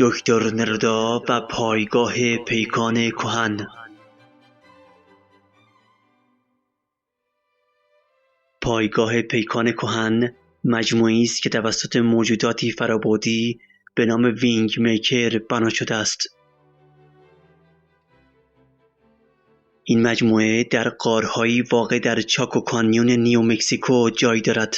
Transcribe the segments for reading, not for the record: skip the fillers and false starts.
دکتر نرودا و پایگاه پیکان کهن. پایگاه پیکان کهن مجموعی است که توسط موجوداتی فرابعدی به نام وینگ میکر بنا شده است. این مجموعه در غارهایی واقع در چاکو کانیون نیو مکزیکو جای دارد.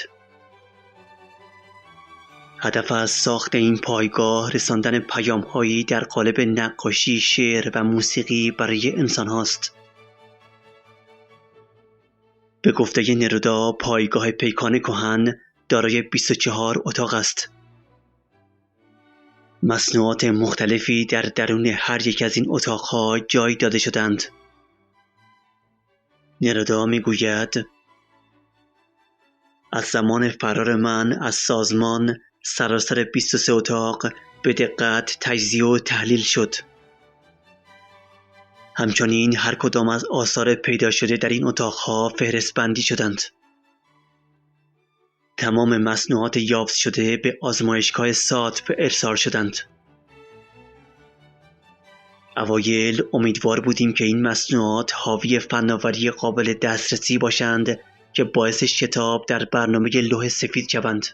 هدف از ساخت این پایگاه رساندن پیام‌هایی در قالب نقاشی، شعر و موسیقی برای انسان هاست. به گفته نرودا، پایگاه پیکان کهن دارای 24 اتاق است. مصنوعات مختلفی در درون هر یک از این اتاقها جای داده شدند. نرودا میگوید از زمان فرار من از سازمان سراسر 23 اتاق به دقت تجزیه و تحلیل شد. همچنین هر کدام از آثار پیدا شده در این اتاقها فهرست بندی شدند. تمام مصنوعات یافت شده به آزمایشگاه ساتپ ارسال شدند. اوایل امیدوار بودیم که این مصنوعات حاوی فناوری قابل دسترسی باشند که باعث شتاب در برنامه لوح سفید شوند.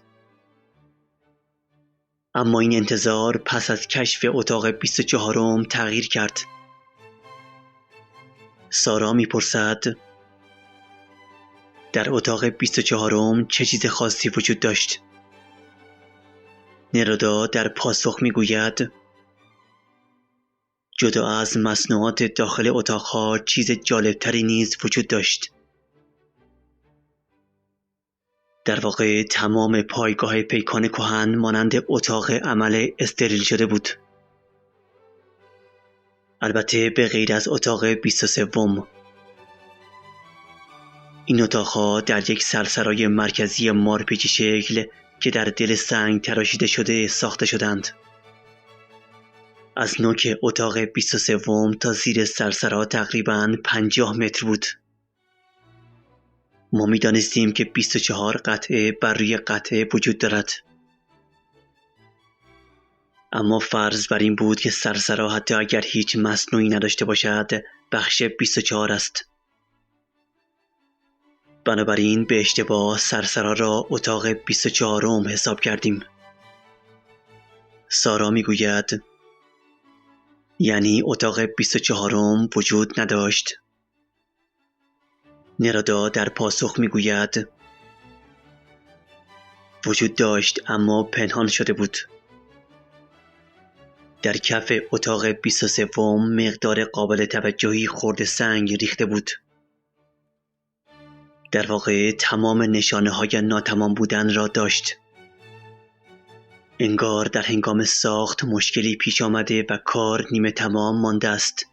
اما این انتظار پس از کشف اتاق 24 تغییر کرد. سارا میپرسد در اتاق 24 چه چیز خاصی وجود داشت؟ نرودا در پاسخ میگوید جدا از مصنوعات داخل اتاقها چیز جالبتری نیز وجود داشت. در واقع تمام پایگاه پیکان کهن مانند اتاق عمل استریل شده بود. البته به غیر از اتاق 23. این اتاقها در یک سرسرای مرکزی مارپیچی شکل که در دل سنگ تراشیده شده ساخته شدند. از نوک اتاق 23 تا زیر سرسرا تقریباً 50 متر بود. ما می دانستیم که 24 قطعه بر روی قطعه وجود دارد. اما فرض بر این بود که سرسرا حتی اگر هیچ مصنوعی نداشته باشد بخش 24 است. بنابراین به اشتباه سرسرا را اتاق 24 حساب کردیم. سارا می گوید یعنی اتاق 24 وجود نداشت؟ نرودا در پاسخ می گوید وجود داشت اما پنهان شده بود. در کف اتاق 23 مقدار قابل توجهی خرد سنگ ریخته بود. در واقع تمام نشانه های ناتمام بودن را داشت. انگار در هنگام ساخت مشکلی پیش آمده و کار نیمه تمام مانده است.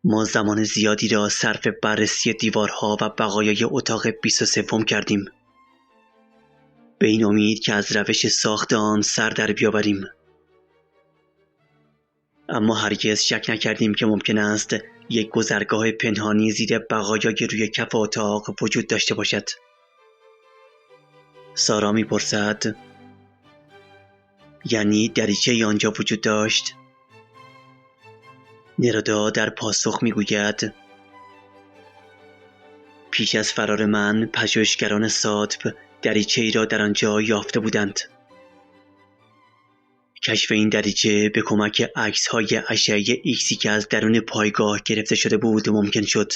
ما زمان زیادی را صرف بررسی دیوارها و بقایای اتاق 23 کردیم. به این امید که از روش ساخت آن سر در بیاوریم. اما هرگز شک نکردیم که ممکن است یک گذرگاه پنهانی زیر بقایای روی کف اتاق وجود داشته باشد. سارا میپرسد یعنی دریچه آنجا وجود داشت؟ نرودا در پاسخ میگوید پیش از فرار من پژوهشگران ساتپ دریچه‌ای را در آنجا یافته بودند. کشف این دریچه به کمک عکس‌های اشعه ایکسی که از درون پایگاه گرفته شده بود ممکن شد.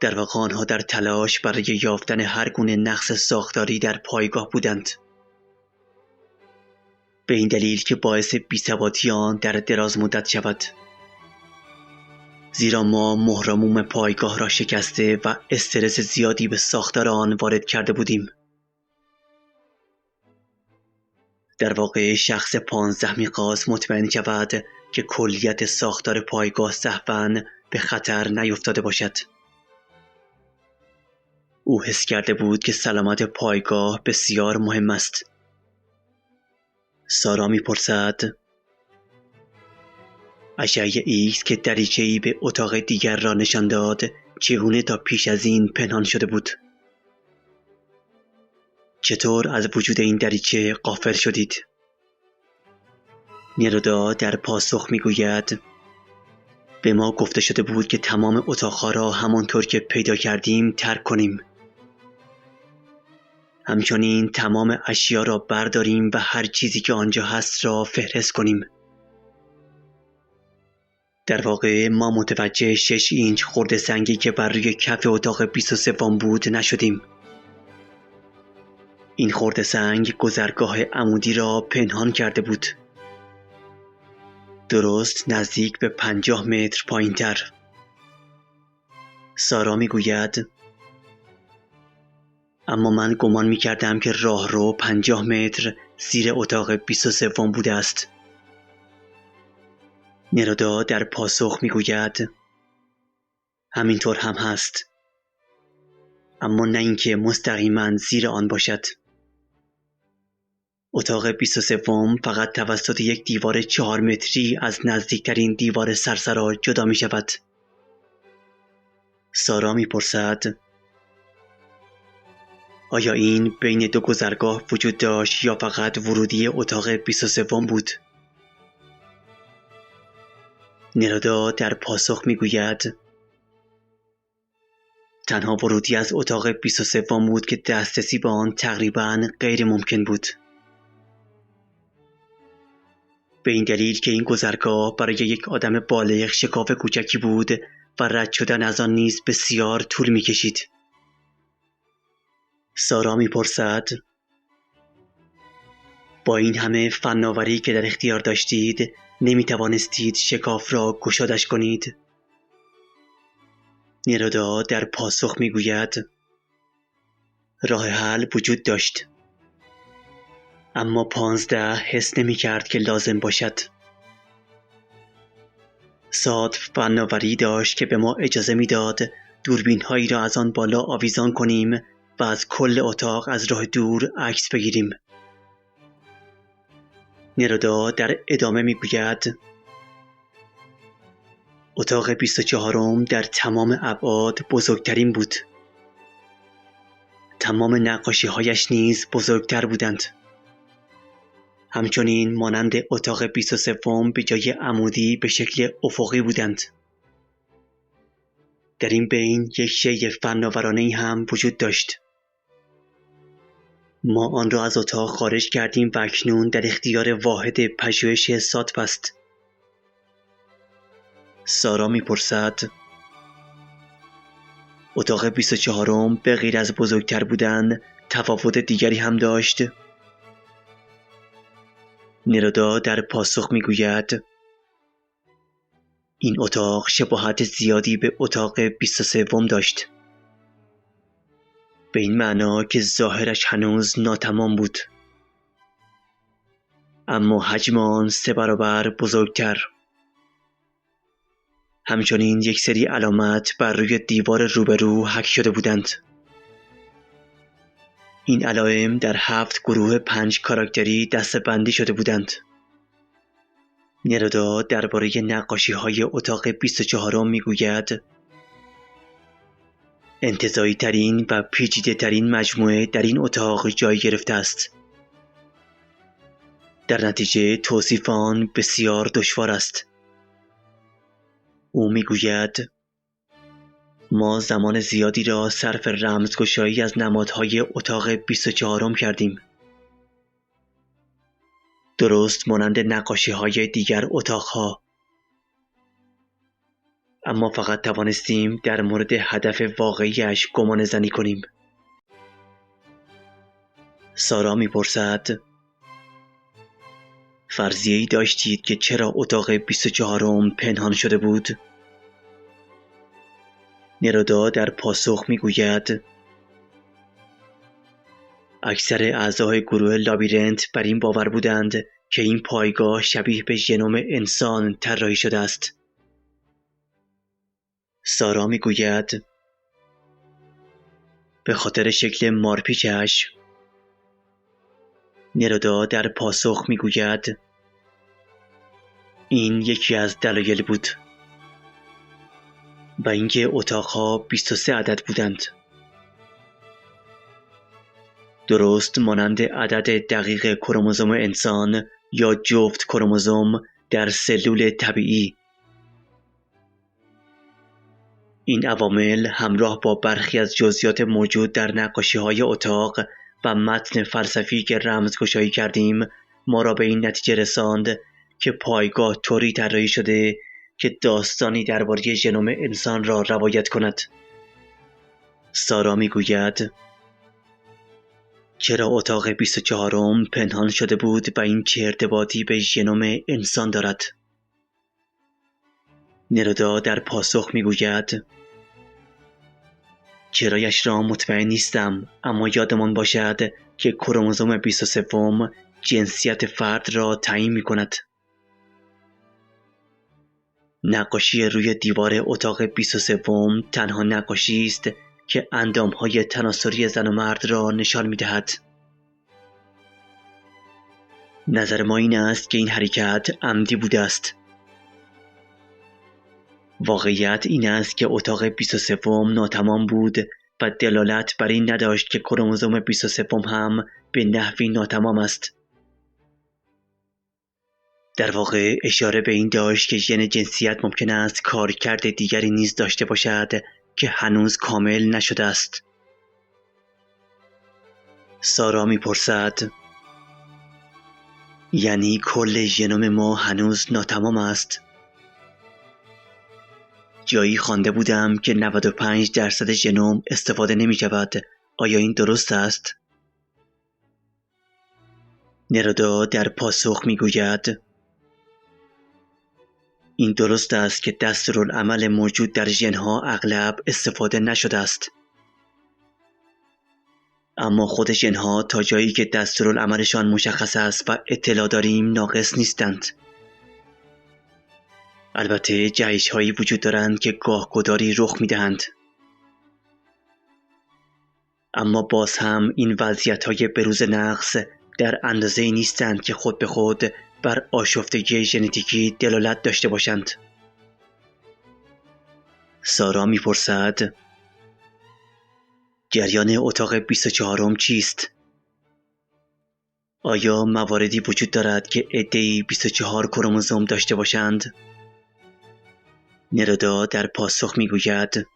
در واقع آنها در تلاش برای یافتن هر گونه نقص ساختاری در پایگاه بودند. به این دلیل که باعث بی‌ثباتی آن در دراز مدت شود. زیرا ما مهرموم پایگاه را شکسته و استرس زیادی به ساختار آن وارد کرده بودیم. در واقع شخص 15 می‌خواست مطمئن شود که کلیت ساختار پایگاه سهواً به خطر نیفتاده باشد. او حس کرده بود که سلامت پایگاه بسیار مهم است. سارا می‌پرسد اشعه ایکس که دریچه‌ای به اتاق دیگر را نشان داد چگونه تا پیش از این پنهان شده بود؟ چطور از وجود این دریچه غافل شدید؟ نرودا در پاسخ میگوید به ما گفته شده بود که تمام اتاقها را همانطور که پیدا کردیم ترک کنیم. همچنین تمام اشیا را برداریم و هر چیزی که آنجا هست را فهرست کنیم. در واقع ما متوجه 6 اینچ خرده سنگی که بر روی کف اتاق 23 بود نشدیم. این خرده سنگ گذرگاه عمودی را پنهان کرده بود. درست نزدیک به 50 متر پایین تر. سارا می گوید اما من گمان می کردم که راهرو 50 متر زیر اتاق 23 بوده است. نرودا در پاسخ می گوید همینطور هم هست، اما نه اینکه مستقیما زیر آن باشد. اتاق 23 فقط توسط یک دیوار 4 متری از نزدیکترین دیوار سرسرا جدا می شود. سارا می پرسد آیا این بین دو گذرگاه وجود داشت یا فقط ورودی اتاق 23 بود؟ نرودا در پاسخ می گوید تنها ورودی از اتاق 23 بود که دسترسی به آن تقریباً غیر ممکن بود. به این دلیل که این گذرگاه برای یک آدم بالغ شکاف کوچکی بود و رد شدن از آن نیز بسیار طول می کشید. سارا می پرسد با این همه فناوری که در اختیار داشتید نمی توانستید شکاف را گشادش کنید؟ نرودا در پاسخ می گوید راه حل وجود داشت، اما 15 حس نمی کرد که لازم باشد. ساد فناوری داشت که به ما اجازه می داد دوربین هایی را از آن بالا آویزان کنیم و از کل اتاق از راه دور عکس بگیریم. نرودا در ادامه می گوید اتاق 24 در تمام ابعاد بزرگترین بود. تمام نقاشی هایش نیز بزرگتر بودند. همچنین مانند اتاق 23 به جای عمودی به شکل افقی بودند. در این بین یک شیء فناورانه‌ای هم وجود داشت. ما آن را از اتاق خارج کردیم و اکنون در اختیار واحد پژوهش ساتپ است. سارا می‌پرسد اتاق 24 به غیر از بزرگتر بودن تفاوت دیگری هم داشت؟ نرودا در پاسخ میگوید این اتاق شباهت زیادی به اتاق 23 داشت، به این معنا که ظاهرش هنوز ناتمام بود، اما حجم آن 3 برابر بزرگتر. همچنین یک سری علامت بر روی دیوار روبرو حک شده بودند. این علائم در 7 گروه 5 کاراکتری دسته‌بندی شده بودند. نرودا درباره نقاشی‌های اتاق 24 میگوید انتزاعی ترین و پیچیده ترین مجموعه در این اتاق جای گرفته است. در نتیجه توصیف آن بسیار دشوار است. او میگوید ما زمان زیادی را صرف رمزگشایی از نمادهای اتاق 24 کردیم، درست مانند نقاشی‌های دیگر اتاقها، اما فقط توانستیم در مورد هدف واقعیش گمان زنی کنیم. سارا میپرسد فرضیه‌ای داشتید که چرا اتاق 24 پنهان شده بود؟ نرودا در پاسخ میگوید اکثر اعضای گروه لابیرنت بر این باور بودند که این پایگاه شبیه به ژنوم انسان طراحی شده است. سارا میگوید به خاطر شکل مارپیچش. نرودا در پاسخ میگوید این یکی از دلایل بود و اینکه اتاقها 23 عدد بودند. درست مانند عدد دقیق کروموزوم انسان یا جفت کروموزوم در سلول طبیعی. این عوامل همراه با برخی از جزئیات موجود در نقاشی‌های اتاق و متن فلسفی که رمزگشایی کردیم ما را به این نتیجه رساند که پایگاه طوری طراحی شده که داستانی درباره ژنوم انسان را روایت کند. سارا میگوید چرا اتاق 24 پنهان شده بود و این چه ارتباطی به ژنوم انسان دارد؟ نرودا در پاسخ میگوید چرایش را مطمئن نیستم، اما یادمان باشد که کروموزوم 23 جنسیت فرد را تعیین می کند. نقاشی روی دیوار اتاق 23 تنها نقاشی است که اندامهای تناسلی زن و مرد را نشان می دهد. نظر ما این است که این حرکت عمدی بوده است. واقعیت این است که اتاق 23 ناتمام بود و دلالت بر این نداشت که کروموزوم 23 هم به نحوی ناتمام است. در واقع اشاره به این داشت که ژن جنسیت ممکن است کارکرد دیگری نیز داشته باشد که هنوز کامل نشده است. سارا میپرسد یعنی کل ژنوم ما هنوز ناتمام است؟ جایی خوانده بودم که 95% ژنوم استفاده نمی شود. آیا این درست است؟ نرودا در پاسخ می گوید این درست است که دستورالعمل موجود در ژن‌ها اغلب استفاده نشده است. اما خود ژن‌ها تا جایی که دستورالعملشان مشخص است و اطلاع داریم ناقص نیستند. البته جهش‌هایی وجود دارند که گاهگداری رخ می‌دهند. اما باز هم این وضعیت‌های بروز نقص در اندازه‌ای نیستند که خود به خود بر آشفتگی ژنتیکی دلالت داشته باشند. سارا می‌پرسد جریان اتاق 24 چیست؟ آیا مواردی وجود دارد که عده‌ای 24 کروموزوم داشته باشند؟ نرودا در پاسخ میگوید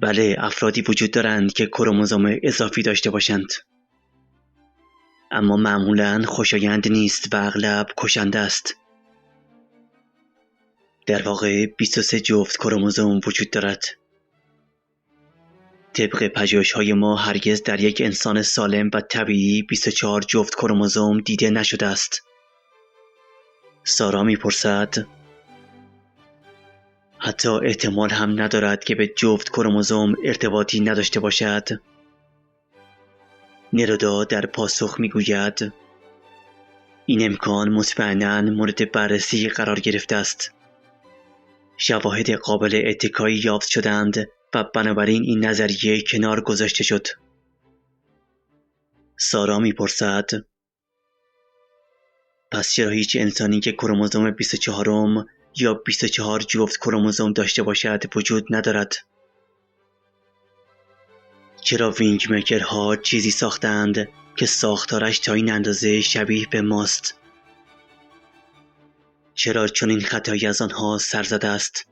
بله، افرادی وجود دارند که کروموزوم اضافی داشته باشند، اما معمولاً خوشایند نیست و اغلب کشنده است. در واقع 23 جفت کروموزوم وجود دارد. طبق پژوهش‌های ما هرگز در یک انسان سالم و طبیعی 24 جفت کروموزوم دیده نشده است. سارا میپرسد حتی احتمال هم ندارد که به جفت کروموزوم ارتباطی نداشته باشد؟ نرودا در پاسخ میگوید این امکان مطمئناً مورد بررسی قرار گرفته است. شواهد قابل اتکایی یافت شدند و بنابراین این نظریه کنار گذاشته شد. سارا میپرسد پس چرا هیچ انسانی که کروموزوم 24 یا 24 جفت کروموزوم داشته باشد وجود ندارد؟ چرا وینگ میکرها چیزی ساختند که ساختارش تا این اندازه شبیه به ماست؟ چرا چنین خطایی از آنها سر زده است؟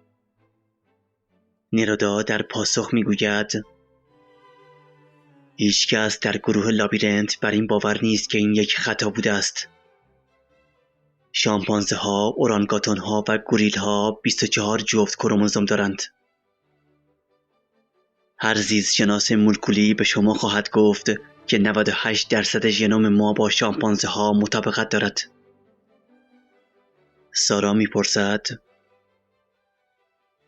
نرودا در پاسخ میگوید هیچ کس در گروه لابیرنت بر این باور نیست که این یک خطا بوده است. شامپانزه ها، اورانگاتون ها و گوریل ها 24 جفت کروموزوم دارند. هر زیستشناس مولکولی به شما خواهد گفت که 98% ژنوم ما با شامپانزه ها مطابقت دارد. سارا میپرسد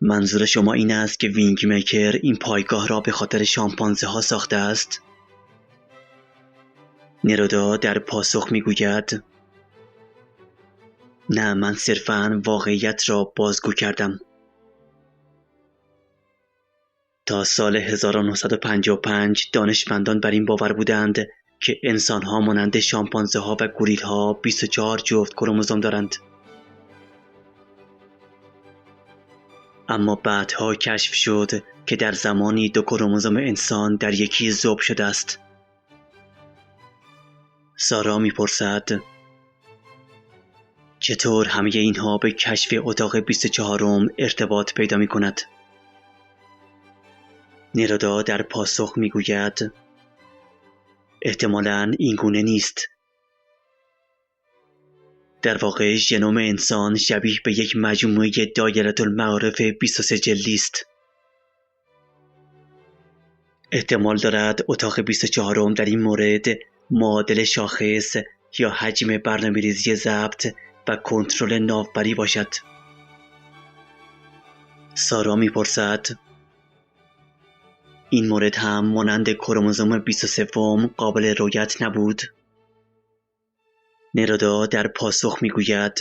منظور شما این است که وینگ میکر این پایگاه را به خاطر شامپانزه ها ساخته است؟ نرودا در پاسخ میگوید نه، من صرفاً واقعیت را بازگو کردم. تا سال 1955 دانشمندان بر این باور بودند که انسان‌ها مانند شامپانزه‌ها و گوریل‌ها 24 جفت کروموزوم دارند. اما بعدها کشف شد که در زمانی 2 کروموزوم انسان در یکی ذوب شده است. سارا میپرسد چطور همه اینها به کشف اتاق 24 ارتباط پیدا می کند؟ نرادا در پاسخ میگوید احتمالاً این گونه نیست. در واقع ژنوم انسان شبیه به یک مجموعه دایره المعارف 23 جلدی است. احتمال دارد اتاق 24 در این مورد معادل شاخص یا حجم برنامه‌ریزی ضبط و کنترل ناوبری باشد. سارا میپرسد این مورد هم مانند کروموزوم 23 قابل رؤیت نبود؟ نرادا در پاسخ میگوید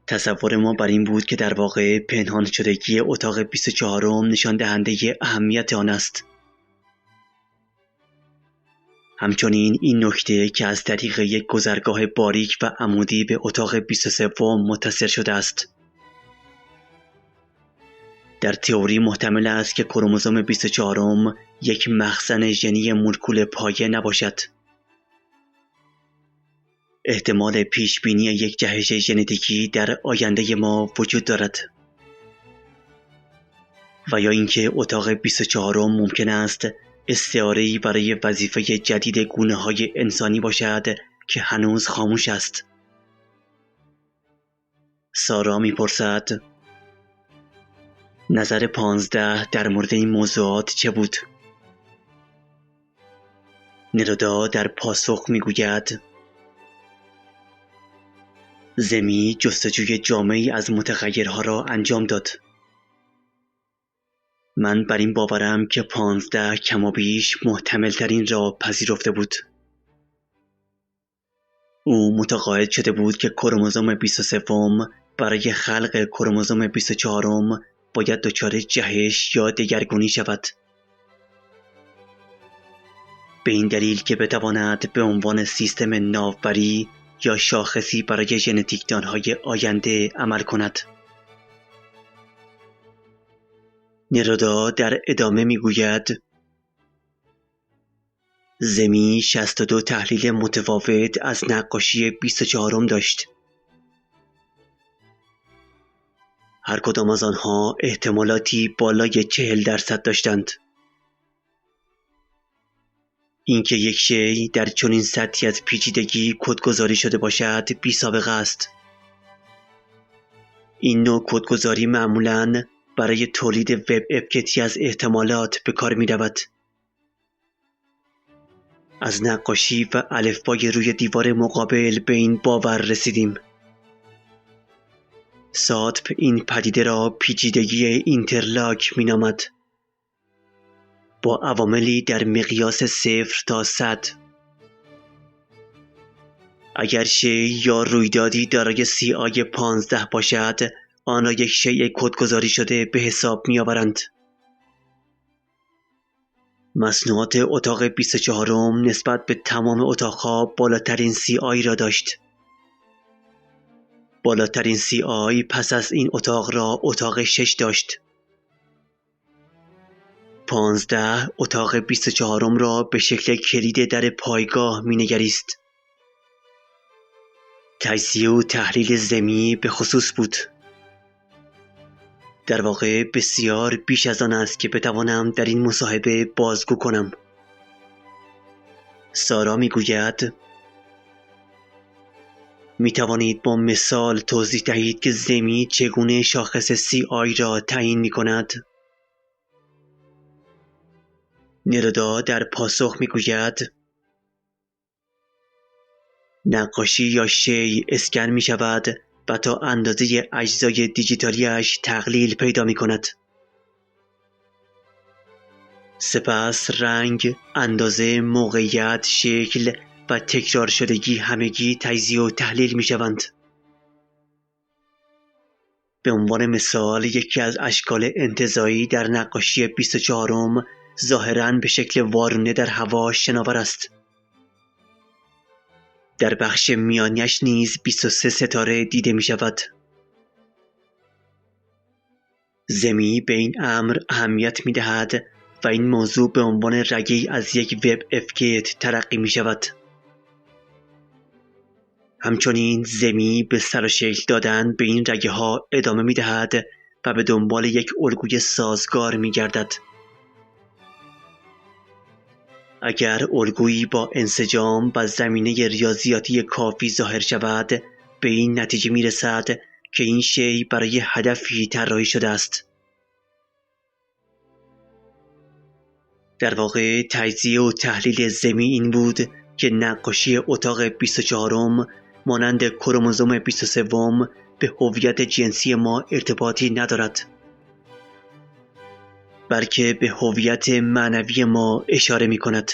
تصور ما بر این بود که در واقع پنهان شدگی اتاق 24 نشان دهنده اهمیت آن است. همچنین این نکته که از طریق یک گذرگاه باریک و عمودی به اتاق 23 متصل شده است. در تئوری محتمل است که کروموزوم 24 یک مخزن ژنی مولکول پایه نباشد. احتمال پیش بینی یک جهش ژنتیکی در آینده ما وجود دارد. و یا اینکه اتاق 24 ممکن است استعاره‌ای برای وظیفه جدید گونه‌های انسانی باشد که هنوز خاموش است. سارا میپرسد نظر 15 در مورد این موضوعات چه بود؟ نرادا در پاسخ میگوید زمی جستجوی جامعی از متغیرها را انجام داد. من بر این باورم که 15 کمابیش محتمل ترین را پذیرفته بود. او متقاعد شده بود که کروموزوم 23 برای خلق کروموزوم 24 باید دچار جهش یا دگرگونی شود. به این دلیل که بتواند به عنوان سیستم ناوبری یا شاخصی برای ژنتیکدانهای آینده عمل کند. نرادا در ادامه میگوید زمی 62 تحلیل متفاوت از نقاشی 24 داشت. هر کدام از آنها احتمالاتی بالای 40% داشتند. اینکه یک شی در چنین سطحی از پیچیدگی کدگذاری شده باشد بی سابقه است. این نوع کدگذاری معمولاً برای تولید وب اپکتی از احتمالات به کار می رود. از نقاشی و الفبای روی دیوار مقابل به این باور رسیدیم. ساتپ این پدیده را پیچیدگی اینترلاک می نامد. با عواملی در مقیاس 0 تا 100. اگر شی یا رویدادی دارای CI 15 باشد، آن را یک شیء کدگذاری شده به حساب می آورند. مصنوعات اتاق 24 نسبت به تمام اتاقها بالاترین CI را داشت. بالاترین CI پس از این اتاق را اتاق 6 داشت. 15 اتاق 24 را به شکل کلید در پایگاه می نگریست. تجزیه و تحلیل زمینی به خصوص بود. در واقع بسیار بیش از آن است که بتوانم در این مصاحبه بازگو کنم. سارا می گوید می توانید با مثال توضیح دهید که زمینی چگونه شاخص CI را تعیین می کند؟ نرادا در پاسخ می گوید نقاشی یا شی اسکن می شود و تا اندازه اجزای دیجیتالیش تقلیل پیدا می کند. سپس رنگ، اندازه، موقعیت، شکل و تکرار شدگی همگی تجزیه و تحلیل می شوند. به عنوان مثال یکی از اشکال انتزاعی در نقاشی 24 ظاهراً به شکل وارونه در هوا شناور است. در بخش میانیش نیز 23 ستاره دیده می شود. زمی به این امر اهمیت می دهد و این موضوع به عنوان رگه‌ای از یک وب افکت تلقی می شود. همچنین زمی به سر و شکل دادن به این رگه ها ادامه می دهد و به دنبال یک الگوی سازگار می گردد. اگر الگویی با انسجام و زمینه ریاضیاتی کافی ظاهر شود، به این نتیجه می رسد که این شی برای هدفی طراحی شده است. در واقع تجزیه و تحلیل زمی این بود که نقاشی اتاق 24 مانند کروموزوم 23 به هویت جنسی ما ارتباطی ندارد، بلکه به هویت معنوی ما اشاره می کند.